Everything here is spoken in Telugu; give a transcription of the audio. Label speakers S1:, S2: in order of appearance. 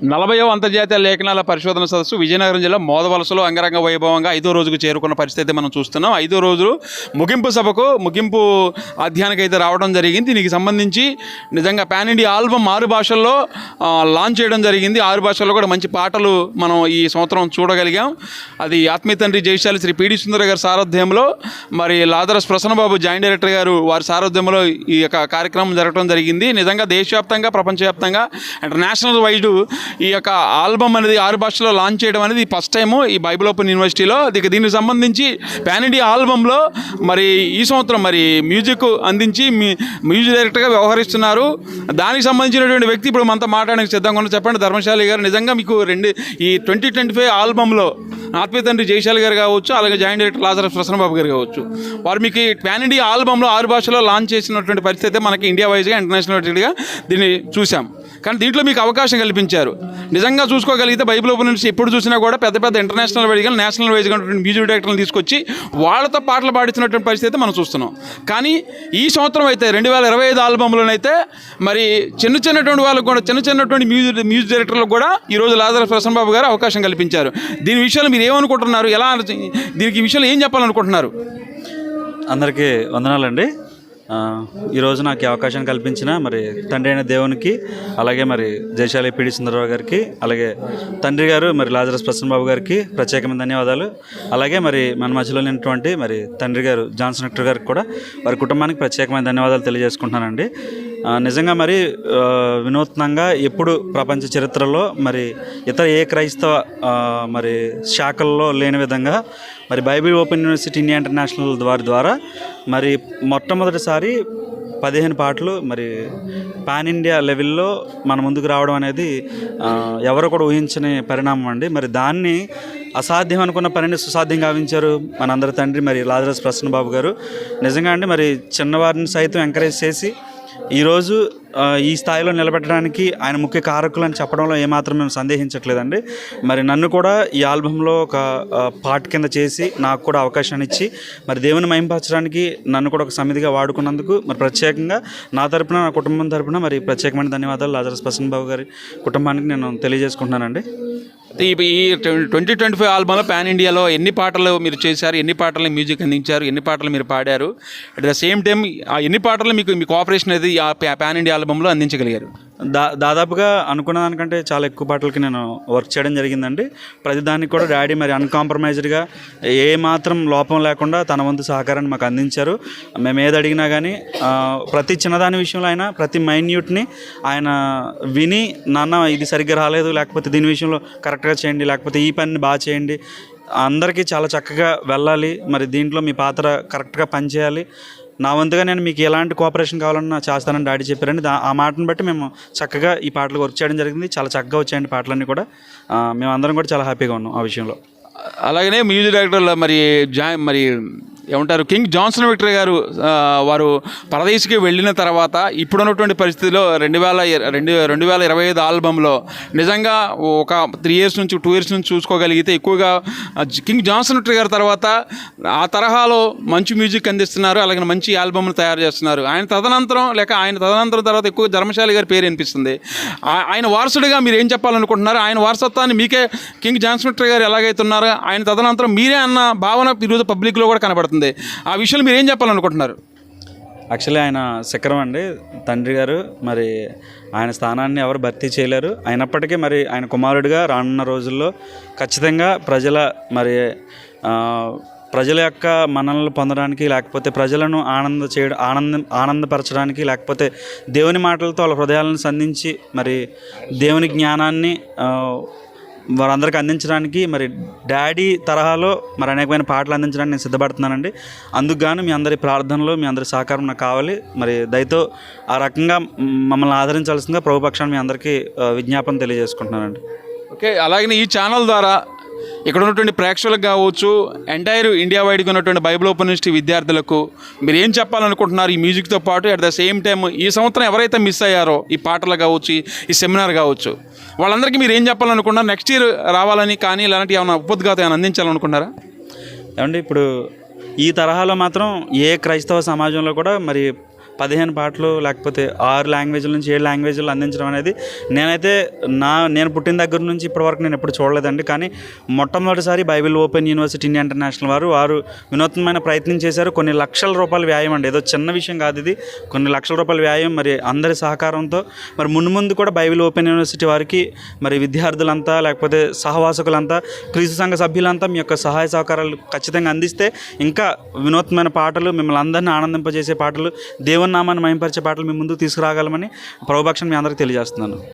S1: 40వ అంతర్జాతీయ లేఖనాల పరిశోధన సదస్సు విజయనగరం జిల్లా మోదవలసలో అంగరంగ వైభవంగా 5వ రోజుకు చేరుకున్న పరిస్థితి మనం చూస్తున్నాం. 5వ రోజు ముగింపు అధ్యాయానికి అయితే రావడం జరిగింది. దీనికి సంబంధించి నిజంగా పాన్ ఇండియా ఆల్బమ్ 6 భాషల్లో లాంచ్ చేయడం జరిగింది. 6 భాషల్లో కూడా మంచి పాటలు మనం ఈ సంవత్సరం చూడగలిగాం. అది ఆత్మీయ తండ్రి జయశాలి శ్రీ పిడి సుందర గారి సారథ్యంలో, మరి లాదరస్ ప్రసన్నబాబు జాయింట్ డైరెక్టర్ గారు వారి సారథ్యంలో ఈ యొక్క కార్యక్రమం జరగడం జరిగింది. నిజంగా దేశవ్యాప్తంగా ప్రపంచవ్యాప్తంగా ఇంటర్నేషనల్ వైడ్ ఈ యొక్క ఆల్బమ్ అనేది 6 భాషల్లో లాంచ్ చేయడం అనేది ఫస్ట్ టైము ఈ బైబిల్ ఓపెన్ యూనివర్సిటీలో. దీనికి సంబంధించి పాన్ ఇండియా ఆల్బంలో మరి ఈ సంవత్సరం మరి మ్యూజిక్ అందించి మ్యూజిక్ డైరెక్టర్గా వ్యవహరిస్తున్నారు. దానికి సంబంధించినటువంటి వ్యక్తి ఇప్పుడు మనతో మాట్లాడడానికి సిద్ధంగా ఉన్న. చెప్పండి ధర్మశాలి గారు, నిజంగా మీకు ఈ 2025 ఆల్బంలో ఆత్మీయ తండ్రి జయశాలి గారు కావచ్చు, అలాగే జాయింట్ డైరెక్టర్ లాజరస్ ప్రసన్నబాబు గారు కావచ్చు, వారు మీకు పాన్ ఇండియా ఆల్బంలో 6 భాషల్లో లాంచ్ చేసినటువంటి పరిస్థితి మనకి ఇండియా వైజ్గా ఇంటర్నేషనల్ వైజ్గా దీన్ని చూసాం. కానీ దీంట్లో మీకు అవకాశం కల్పించారు. నిజంగా చూసుకోగలిగితే బైబిల్ ఓపెన్ నుంచి ఎప్పుడు చూసినా కూడా పెద్ద పెద్ద ఇంటర్నేషనల్ వైజ్గా నేషనల్ వైజ్గా ఉన్నటువంటి మ్యూజిక్ డైరెక్టర్లను తీసుకొచ్చి వాళ్ళతో పాటలు పాడించినటువంటి పరిస్థితి మనం చూస్తున్నాం. కానీ ఈ సంవత్సరం అయితే 2025 ఆల్బంలోనైతే మరి చిన్నటువంటి వాళ్ళకు కూడా చిన్నటువంటి మ్యూజిక్ డైరెక్టర్లకు కూడా ఈరోజు లాజరస్ ప్రసన్నబాబు గారు అవకాశం కల్పించారు. దీని విషయంలో మీరు ఏమనుకుంటున్నారు? దీనికి విషయంలో ఏం చెప్పాలనుకుంటున్నారు?
S2: అందరికీ వందనాలండి. ఈరోజు నాకు ఈ అవకాశాన్ని కల్పించిన మరి తండ్రి అయిన దేవునికి, అలాగే మరి జయశాలి పిడి సుందరరావు గారికి, అలాగే తండ్రి గారు మరి లాజరస్ ప్రసన్నబాబు గారికి ప్రత్యేకమైన ధన్యవాదాలు. అలాగే మరి మన మధ్యలో ఉన్నటువంటి మరి తండ్రి గారు జాన్సన్ హెక్టర్ గారికి కూడా వారి కుటుంబానికి ప్రత్యేకమైన ధన్యవాదాలు తెలియజేసుకుంటున్నానండి. నిజంగా మరి వినూత్నంగా ఎప్పుడు ప్రపంచ చరిత్రలో మరి ఇతర ఏ క్రైస్తవ మరి శాఖల్లో లేని విధంగా మరి Bible open university India international ద్వారా మరి మొట్టమొదటిసారి 15 పాటలు మరి పాన్ ఇండియా లెవెల్లో మన ముందుకు రావడం అనేది ఎవరు కూడా ఊహించని పరిణామం అండి. మరి దాన్ని అసాధ్యం అనుకున్న పనిని సుసాధ్యం గావించారు మనందరి తండ్రి మరి లాజరస్ ప్రసన్నబాబు గారు. నిజంగా అండి మరి చిన్నవారిని సైతం ఎంకరేజ్ చేసి ఈరోజు ఈ స్థాయిలో నిలబెట్టడానికి ఆయన ముఖ్య కారకులు అని చెప్పడంలో ఏమాత్రం మేము సందేహించట్లేదండి. మరి నన్ను కూడా ఈ ఆల్బంలో ఒక పాట కింద చేసి నాకు కూడా అవకాశాన్ని ఇచ్చి మరి దేవుని మహింపరచడానికి నన్ను కూడా ఒక సమితిగా వాడుకున్నందుకు మరి ప్రత్యేకంగా నా తరపున, నా కుటుంబం తరపున మరి ప్రత్యేకమైన ధన్యవాదాలు లాజరస్ ప్రసన్నబాబు గారి కుటుంబానికి నేను తెలియజేసుకుంటున్నానండి.
S1: ఈ 2025 ఆల్బంలో పాన్ ఇండియాలో ఎన్ని పాటలు మీరు చేశారు, ఎన్ని పాటలు మ్యూజిక్ అందించారు, ఎన్ని పాటలు మీరు పాడారు, అట్ ద సేమ్ టైం ఆ ఎన్ని పాటలు మీకు కోఆపరేషన్ అనేది ఆ పాన్ ఇండియా ఆల్బంలో అందించగలిగారు?
S2: దాదాపుగా అనుకున్న దానికంటే చాలా ఎక్కువ పాటలకి నేను వర్క్ చేయడం జరిగిందండి. ప్రతిదానికి కూడా డాడీ మరి అన్కాంప్రమైజ్డ్గా ఏ మాత్రం లోపం లేకుండా తన వంతు సహకారాన్ని మాకు అందించారు. మేము ఏది అడిగినా కానీ ప్రతి చిన్నదాని విషయంలో ఆయన ప్రతి మైన్యూట్ని ఆయన విని, నాన్న ఇది సరిగ్గా రాలేదు, లేకపోతే దీని విషయంలో కరెక్ట్గా చేయండి, లేకపోతే ఈ పనిని బాగా చేయండి, అందరికీ చాలా చక్కగా వెళ్ళాలి, మరి దీంట్లో మీ పాత్ర కరెక్ట్గా పనిచేయాలి, నా వంతుగా నేను మీకు ఎలాంటి కోఆపరేషన్ కావాలన్నా చేస్తానని డాడీ చెప్పారండి. ఆ మాటను బట్టి మేము చక్కగా ఈ పాటలు వర్క్ చేయడం జరిగింది. చాలా చక్కగా వచ్చాయండి పాటలన్నీ కూడా. మేము అందరం కూడా చాలా హ్యాపీగా ఉన్నాం ఆ విషయంలో.
S1: అలాగనే మ్యూజిక్ డైరెక్టర్లు మరి ఏమంటారు, కింగ్ జాన్సన్ హెక్టర్ గారు వారు పరదేశికి వెళ్ళిన తర్వాత ఇప్పుడున్నటువంటి పరిస్థితిలో 2025 ఆల్బంలో నిజంగా ఒక 2 ఇయర్స్ నుంచి చూసుకోగలిగితే ఎక్కువగా కింగ్ జాన్సన్ హెక్టర్ గారి తర్వాత ఆ తరహాలో మంచి మ్యూజిక్ అందిస్తున్నారు, అలాగే మంచి ఆల్బమ్ను తయారు చేస్తున్నారు. ఆయన తదనంతరం తర్వాత ఎక్కువ ధర్మశాలి గారి పేరు వినిపిస్తుంది. ఆయన వారసుడిగా మీరు ఏం చెప్పాలనుకుంటున్నారు? ఆయన వారసత్వాన్ని మీకే కింగ్ జాన్సన్ హెక్టర్ గారు ఎలాగైతున్నారో ఆయన తదనంతరం మీరే అన్న భావన ఈరోజు పబ్లిక్లో కూడా కనబడుతుంది. ఆ విషయంలో మీరు ఏం చెప్పాలనుకుంటున్నారు?
S2: యాక్చువల్లీ ఆయన శిఖరం అండి తండ్రి గారు. మరి ఆయన స్థానాన్ని ఎవరు భర్తీ చేయలేరు. అయినప్పటికీ మరి ఆయన కుమారుడిగా రానున్న రోజుల్లో ఖచ్చితంగా ప్రజల యొక్క మన్ననలు పొందడానికి, లేకపోతే ప్రజలను ఆనందపరచడానికి, లేకపోతే దేవుని మాటలతో వాళ్ళ హృదయాలను సంధించి మరి దేవుని జ్ఞానాన్ని వారందరికీ అందించడానికి మరి డాడీ తరహాలో మరి అనేకమైన పాటలు అందించడానికి నేను సిద్ధపడుతున్నానండి. అందుకు గాను మీ అందరి ప్రార్థనలు, మీ అందరి సహకారం నాకు కావాలి. మరి దయతో ఆ రకంగా మమ్మల్ని ఆదరించాల్సిందిగా ప్రభుపక్షాన్ని మీ అందరికీ విజ్ఞాపన తెలియజేసుకుంటున్నానండి.
S1: ఓకే, అలాగే ఈ ఛానల్ ద్వారా ఇక్కడ ఉన్నటువంటి ప్రేక్షకులకు కావచ్చు, ఎంటైర్ ఇండియా వైడ్గా ఉన్నటువంటి బైబిల్ ఓపెన్ యూనివర్సిటీ విద్యార్థులకు మీరు ఏం చెప్పాలనుకుంటున్నారు? ఈ మ్యూజిక్తో పాటు అట్ ద సేమ్ టైం ఈ సంవత్సరం ఎవరైతే మిస్ అయ్యారో ఈ పాటలు కావచ్చు, ఈ సెమినార్ కావచ్చు, వాళ్ళందరికీ మీరు ఏం చెప్పాలనుకుంటున్నారు? నెక్స్ట్ ఇయర్ రావాలని కానీ ఇలాంటి ఏమైనా ఉపద్ఘాతం ఏమైనా అందించాలనుకుంటున్నారా?
S2: ఏమండి, ఇప్పుడు ఈ తరహాలో మాత్రం ఏ క్రైస్తవ సమాజంలో కూడా మరి 15 పాటలు లేకపోతే 6 లాంగ్వేజ్ల నుంచి 7 లాంగ్వేజ్లు అందించడం అనేది నేనైతే నేను పుట్టిన దగ్గర నుంచి ఇప్పటివరకు నేను ఎప్పుడు చూడలేదండి. కానీ మొట్టమొదటిసారి Bible open university India international వారు వినూత్నమైన ప్రయత్నం చేశారు. కొన్ని లక్షల రూపాయల వ్యాయామం అండి, ఏదో చిన్న విషయం కాదు ఇది. కొన్ని లక్షల రూపాయల వ్యాయామం మరి అందరి సహకారంతో మరి ముందు కూడా బైబిల్ ఓపెన్ యూనివర్సిటీ వారికి మరి విద్యార్థులంతా లేకపోతే సహవాసకులంతా క్రీస్తు సంఘ సభ్యులంతా మీ యొక్క సహాయ సహకారాలు ఖచ్చితంగా అందిస్తే ఇంకా వినూత్నమైన పాటలు, మిమ్మల్ని అందరినీ ఆనందింపజేసే పాటలు, దేవుని నామాన్ని మహింపరిచే పాటలు మీ ముందుకు తీసుకురాగలమని ప్రభుపక్షం మీ అందరికీ తెలియజేస్తున్నాను.